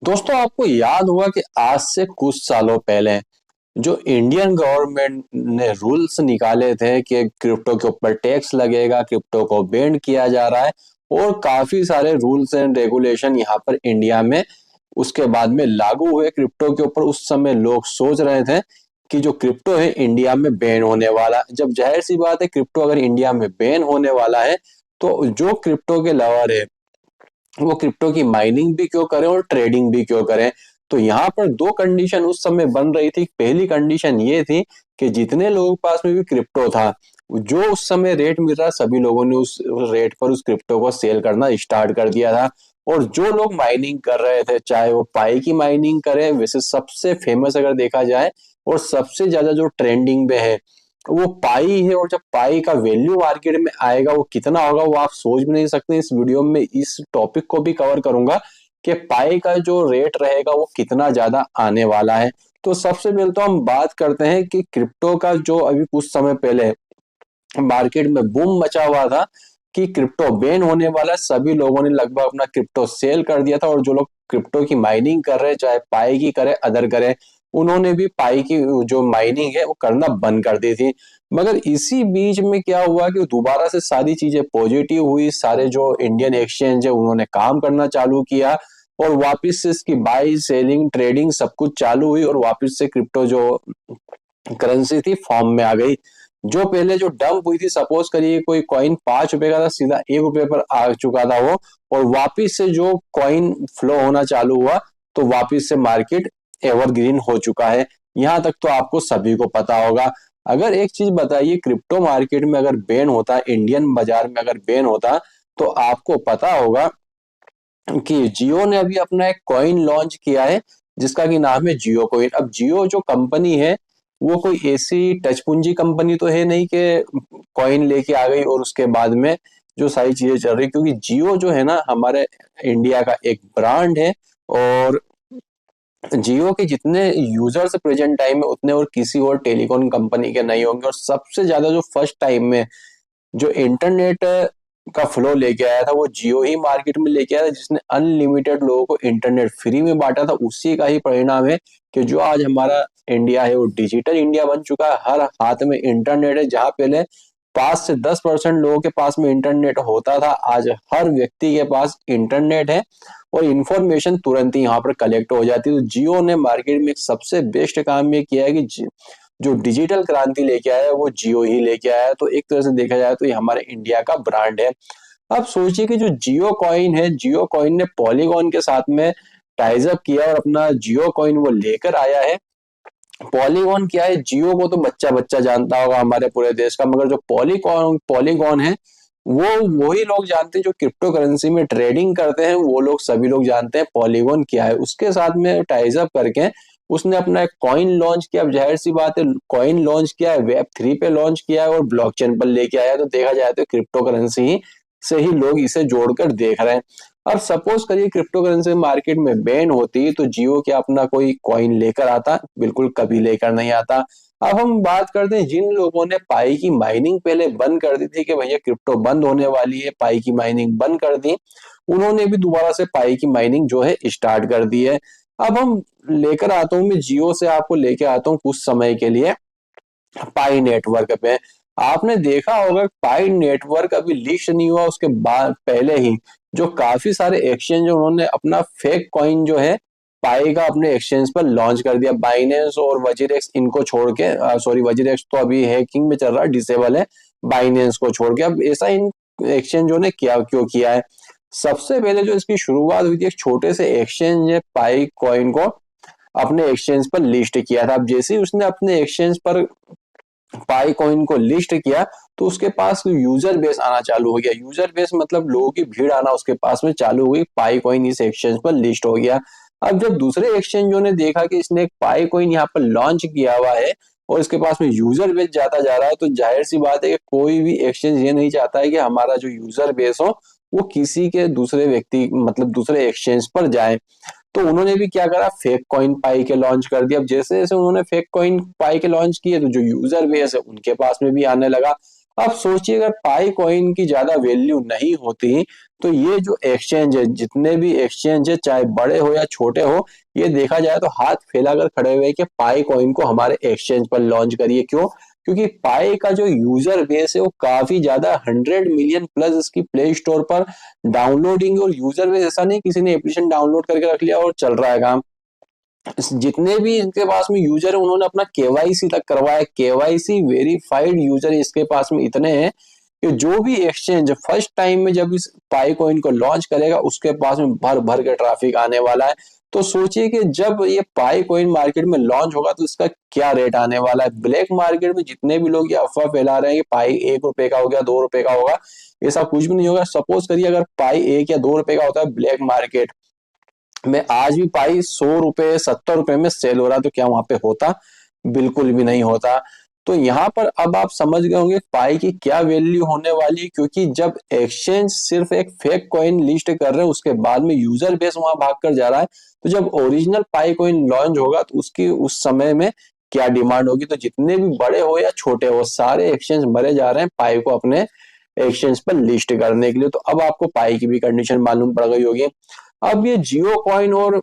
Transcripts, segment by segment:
दोस्तों आपको याद होगा कि आज से कुछ सालों पहले जो इंडियन गवर्नमेंट ने रूल्स निकाले थे कि क्रिप्टो के ऊपर टैक्स लगेगा, क्रिप्टो को बैन किया जा रहा है और काफी सारे रूल्स एंड रेगुलेशन यहाँ पर इंडिया में उसके बाद में लागू हुए क्रिप्टो के ऊपर। उस समय लोग सोच रहे थे कि जो क्रिप्टो है इंडिया में बैन होने वाला है। जब जाहिर सी बात है क्रिप्टो अगर इंडिया में बैन होने वाला है तो जो क्रिप्टो के लवर है वो क्रिप्टो की माइनिंग भी क्यों करें और ट्रेडिंग भी क्यों करें। तो यहाँ पर दो कंडीशन उस समय बन रही थी। पहली कंडीशन ये थी कि जितने लोगों के पास में भी क्रिप्टो था, जो उस समय रेट मिल रहा सभी लोगों ने उस रेट पर उस क्रिप्टो को सेल करना स्टार्ट कर दिया था। और जो लोग माइनिंग कर रहे थे, चाहे वो पाई की माइनिंग करें, वैसे सबसे फेमस अगर देखा जाए और सबसे ज्यादा जो ट्रेंडिंग में है वो पाई है। और जब पाई का वैल्यू मार्केट में आएगा वो कितना होगा वो आप सोच भी नहीं सकते। इस वीडियो में इस टॉपिक को भी कवर करूंगा कि पाई का जो रेट रहेगा वो कितना ज्यादा आने वाला है। तो सबसे पहले तो हम बात करते हैं कि क्रिप्टो का जो अभी कुछ समय पहले मार्केट में बूम मचा हुआ था कि क्रिप्टो बैन होने वाला है, सभी लोगों ने लगभग अपना क्रिप्टो सेल कर दिया था। और जो लोग क्रिप्टो की माइनिंग कर रहे हैं, चाहे पाई की करे अदर करे, उन्होंने भी पाई की जो माइनिंग है वो करना बंद कर दी थी। मगर इसी बीच में क्या हुआ कि दोबारा से सारी चीजें पॉजिटिव हुई, सारे जो इंडियन एक्सचेंज है उन्होंने काम करना चालू किया और वापस से इसकी बाई सेलिंग ट्रेडिंग सब कुछ चालू हुई और वापस से क्रिप्टो जो करेंसी थी फॉर्म में आ गई। जो पहले जो डंप हुई थी, सपोज करिए कोई कॉइन 5 रुपए का था, सीधा 1 रुपए पर आ चुका था वो, और वापिस से जो कॉइन फ्लो होना चालू हुआ तो वापिस से मार्केट एवरग्रीन हो चुका है। यहां तक तो आपको सभी को पता होगा। अगर एक चीज बताइए, क्रिप्टो मार्केट में अगर बैन होता, इंडियन बाजार में अगर बैन होता, तो आपको पता होगा कि जियो ने अभी अपना एक कॉइन लॉन्च किया है जिसका कि नाम है जियो कॉइन। अब जियो जो कंपनी है वो कोई ऐसी टचपुंजी कंपनी तो है नहीं कि कॉइन लेके आ गई और उसके बाद में जो सारी चीजें चल रही, क्योंकि जियो जो है ना हमारे इंडिया का एक ब्रांड है। और जियो के जितने यूजर्स प्रेजेंट टाइम में उतने और किसी और टेलीकॉम कंपनी के नहीं होंगे। और सबसे ज्यादा जो फर्स्ट टाइम में जो इंटरनेट का फ्लो लेके आया था वो जियो ही मार्केट में लेके आया था, जिसने अनलिमिटेड लोगों को इंटरनेट फ्री में बांटा था। उसी का ही परिणाम है कि जो आज हमारा इंडिया है वो डिजिटल इंडिया बन चुका है। हर हाथ में इंटरनेट है। जहां पहले 5 से 10% लोगों के पास में इंटरनेट होता था, आज हर व्यक्ति के पास इंटरनेट है और इंफॉर्मेशन तुरंत ही यहाँ पर कलेक्ट हो जाती है। तो जियो ने मार्केट में एक सबसे बेस्ट काम ये किया है कि जो डिजिटल क्रांति लेके आया है वो जियो ही लेके आया है। तो एक तरह से देखा जाए तो ये हमारे इंडिया का ब्रांड है। अब सोचिए कि जो जियो कॉइन है, जियो कॉइन ने पॉलीगॉन के साथ में टाइज अप किया और अपना जियो कॉइन वो लेकर आया है। पॉलीगॉन क्या है, जियो को तो बच्चा बच्चा जानता होगा हमारे पूरे देश का, मगर जो पॉलीगॉन पॉलीगॉन है वो वही लोग जानते हैं जो क्रिप्टो करेंसी में ट्रेडिंग करते हैं। वो लोग सभी लोग जानते हैं पॉलीगॉन क्या है। उसके साथ में टाइज अप करके उसने अपना एक कॉइन लॉन्च किया। अब जाहिर सी बात है, कॉइन लॉन्च किया है, वेब 3 पे लॉन्च किया है और ब्लॉकचेन पर लेके आया है। तो देखा जाए तो क्रिप्टो करेंसी से ही लोग इसे जोड़कर देख रहे हैं। अब सपोज करिए क्रिप्टो करेंसी मार्केट में बैन होती तो जियो क्या अपना कोई कॉइन लेकर आता? बिल्कुल कभी लेकर नहीं आता। अब हम बात करते हैं जिन लोगों ने पाई की माइनिंग पहले बंद कर दी थी कि भैया क्रिप्टो बंद होने वाली है, पाई की माइनिंग बंद कर दी, उन्होंने भी दोबारा से पाई की माइनिंग जो है स्टार्ट कर दी है। अब हम लेकर आता हूं, मैं जियो से आपको लेकर आता हूँ कुछ समय के लिए पाई नेटवर्क पे। आपने देखा होगा पाई नेटवर्क अभी लिस्ट नहीं हुआ उसके बाद पहले ही जो काफी सारे एक्सचेंज उन्होंने अपना फेक कॉइन जो है पाई का अपने एक्सचेंज पर लॉन्च कर दिया। बाइनेंस और वजीरेक्स इनको छोड़ के, सॉरी वजीरेक्स तो अभी हैकिंग में चल रहा है, डिसेबल है, बाइनेंस को छोड़ के। अब ऐसा इन एक्सचेंजों ने क्या क्यों किया है? सबसे पहले जो इसकी शुरुआत हुई थी एक छोटे से एक्सचेंज ने पाई कॉइन को अपने एक्सचेंज पर लिस्ट किया था। अब जैसे ही उसने अपने एक्सचेंज पर पाई कॉइन को लिस्ट किया तो उसके पास यूजर बेस आना चालू हो गया। यूजर बेस मतलब लोगों की भीड़ आना उसके पास में चालू हुई। पाई कॉइन इस एक्सचेंज पर लिस्ट हो गया। अब जब दूसरे एक्सचेंजों ने देखा कि इसने एक पाई कॉइन यहाँ पर लॉन्च किया हुआ है और इसके पास में यूजर बेस जाता जा रहा है, तो जाहिर सी बात है कि कोई भी एक्सचेंज ये नहीं चाहता है कि हमारा जो यूजर बेस हो वो किसी के दूसरे व्यक्ति मतलब दूसरे एक्सचेंज पर जाए। तो उन्होंने भी क्या करा, फेक कॉइन पाई के लॉन्च कर दिया। अब जैसे जैसे उन्होंने फेक कॉइन पाई के लॉन्च किए तो जो यूजर बेस है उनके पास में भी आने लगा। अब सोचिए अगर पाई कॉइन की ज्यादा वैल्यू नहीं होती तो ये जो एक्सचेंज है, जितने भी एक्सचेंज है चाहे बड़े हो या छोटे हो, ये देखा जाए तो हाथ फैलाकर खड़े हुए कि पाई कॉइन को हमारे एक्सचेंज पर लॉन्च करिए। क्यों? क्योंकि पाई का जो यूजर बेस है वो काफी ज्यादा 100 मिलियन प्लस इसकी प्ले स्टोर पर डाउनलोडिंग, और यूजर बेस ऐसा नहीं किसी ने एप्लीकेशन डाउनलोड करके रख लिया और चल रहा है काम। जितने भी इनके पास में यूजर है उन्होंने अपना केवाईसी तक करवाया, केवाईसी वेरीफाइड यूजर इसके पास में इतने हैं कि जो भी एक्सचेंज फर्स्ट टाइम में जब इस पाई कॉइन को लॉन्च करेगा उसके पास में भर भर के ट्रैफिक आने वाला है। तो सोचिए कि जब ये पाई कॉइन मार्केट में लॉन्च होगा तो इसका क्या रेट आने वाला है। ब्लैक मार्केट में जितने भी लोग ये अफवाह फैला रहे हैं कि पाई 1 रुपए का हो गया, 2 रुपए का होगा, ऐसा कुछ भी नहीं होगा। सपोज करिए अगर पाई 1 या 2 रुपए का होता है ब्लैक मार्केट में, आज भी पाई 100 रुपए 70 रुपए में सेल हो रहा है, तो क्या वहां पे होता? बिल्कुल भी नहीं होता। तो यहाँ पर अब आप समझ गए होंगे पाई की क्या वैल्यू होने वाली है, क्योंकि जब एक्सचेंज सिर्फ एक फेक कॉइन लिस्ट कर रहे हैं उसके बाद में यूजर बेस वहां भाग कर जा रहा है, तो जब ओरिजिनल पाई कॉइन लॉन्च होगा तो उसकी उस समय में क्या डिमांड होगी। तो जितने भी बड़े हो या छोटे हो सारे एक्सचेंज मरे जा रहे हैं पाई को अपने एक्सचेंज पर लिस्ट करने के लिए। तो अब आपको पाई की भी कंडीशन मालूम पड़ गई होगी। अब ये जियो कॉइन और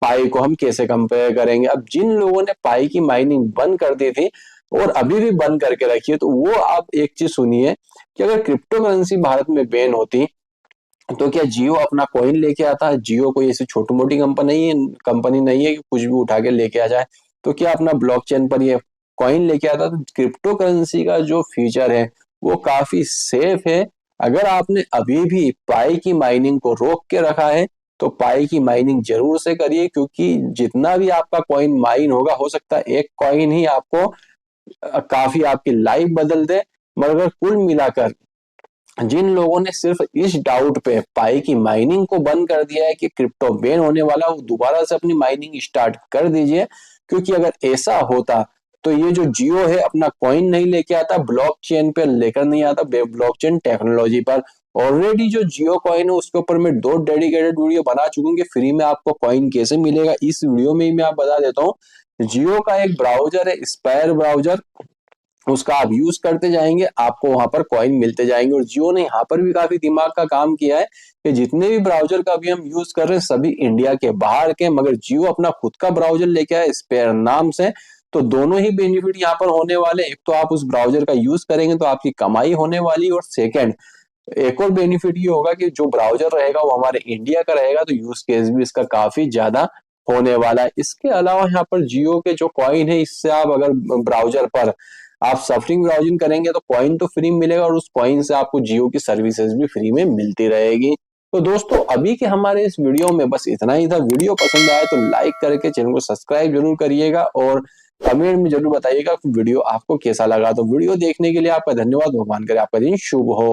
पाई को हम कैसे कंपेयर करेंगे? अब जिन लोगों ने पाई की माइनिंग बंद कर दी थी और अभी भी बंद करके रखी है, तो वो आप एक चीज सुनिए कि अगर क्रिप्टो करेंसी भारत में बैन होती तो क्या जियो अपना कॉइन लेके आता? जियो कोई ऐसी छोटी मोटी कंपनी नहीं है कि कुछ भी उठा के लेके आ जाए। तो क्या अपना ब्लॉकचेन पर ये कॉइन लेके आता? तो क्रिप्टो करेंसी का जो फीचर है वो काफी सेफ है। अगर आपने अभी भी पाई की माइनिंग को रोक के रखा है तो पाई की माइनिंग जरूर से करिए, क्योंकि जितना भी आपका कॉइन माइन होगा, हो सकता है एक कॉइन ही आपको काफी आपकी लाइफ बदल दे। मगर कुल मिलाकर जिन लोगों ने सिर्फ इस डाउट पे पाई की माइनिंग को बंद कर दिया है कि क्रिप्टो बैन होने वाला, वो दोबारा से अपनी माइनिंग स्टार्ट कर दीजिए। क्योंकि अगर ऐसा होता तो ये जो जियो है अपना कॉइन नहीं लेके आता, ब्लॉकचेन पे लेकर नहीं आता, ब्लॉकचेन टेक्नोलॉजी पर। ऑलरेडी जो जियो कॉइन है उसके ऊपर मैं 2 डेडिकेटेड वीडियो बना चुका हूँ कि फ्री में आपको कॉइन कैसे मिलेगा। इस वीडियो में ही मैं आप बता देता हूँ, जियो का एक ब्राउजर है स्पायर ब्राउजर, उसका आप यूज करते जाएंगे आपको वहां पर कॉइन मिलते जाएंगे। और जियो ने यहाँ पर भी काफी दिमाग का काम किया है कि जितने भी ब्राउजर का अभी हम यूज कर रहे हैं सभी इंडिया के बाहर के, मगर जियो अपना खुद का ब्राउजर लेके आया स्पेयर नाम से। तो दोनों ही बेनिफिट यहाँ पर होने वाले, एक तो आप उस ब्राउजर का यूज करेंगे तो आपकी कमाई होने वाली, और सेकेंड एक और बेनिफिट ये होगा कि जो ब्राउजर रहेगा वो हमारे इंडिया का रहेगा, तो यूज केस भी इसका काफी ज्यादा होने वाला है। इसके अलावा यहाँ पर जियो के जो कॉइन है इससे आप अगर ब्राउजर पर आप सफरिंग ब्राउजिंग करेंगे तो कॉइन तो फ्री मिलेगा, और उस कॉइन से आपको जियो की सर्विसेज भी फ्री में मिलती रहेगी। तो दोस्तों अभी के हमारे इस वीडियो में बस इतना ही था। वीडियो पसंद आए तो लाइक करके चैनल को सब्सक्राइब जरूर करिएगा, और कमेंट में जरूर बताइएगा वीडियो आपको कैसा लगा। तो वीडियो देखने के लिए आपका धन्यवाद। भगवान करे आपका दिन शुभ हो।